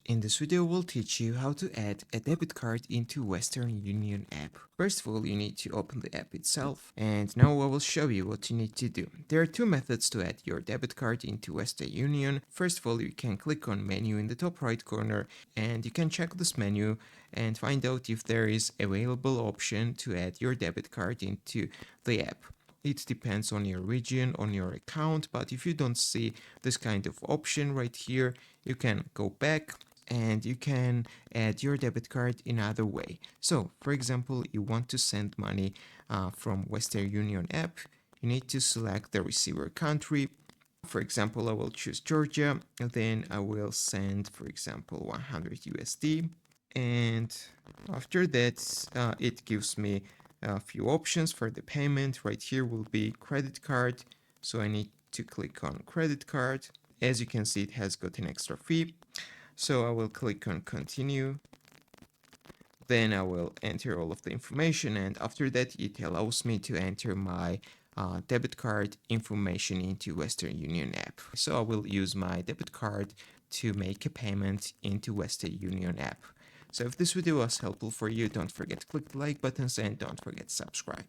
In this video, we'll teach you how to add a debit card into Western Union app. First of all, you need to open the app itself, and now I will show you what you need to do. There are two methods to add your debit card into Western Union. First of all, you can click on menu in the top right corner, and you can check this menu and find out if there is available option to add your debit card into the app. It depends on your region, on your account, but if you don't see this kind of option right here, you can go back and you can add your debit card in another way. So, for example, you want to send money from Western Union app, you need to select the receiver country. For example, I will choose Georgia, and then I will send, for example, 100 USD. And after that, it gives me a few options for the payment. Right here will be credit card, so I need to click on credit card. As you can see, it has got an extra fee. So I will click on continue. Then I will enter all of the information, and after that it allows me to enter my debit card information into Western Union app. So I will use my debit card to make a payment into Western Union app. So if this video was helpful for you, don't forget to click the like buttons and don't forget to subscribe.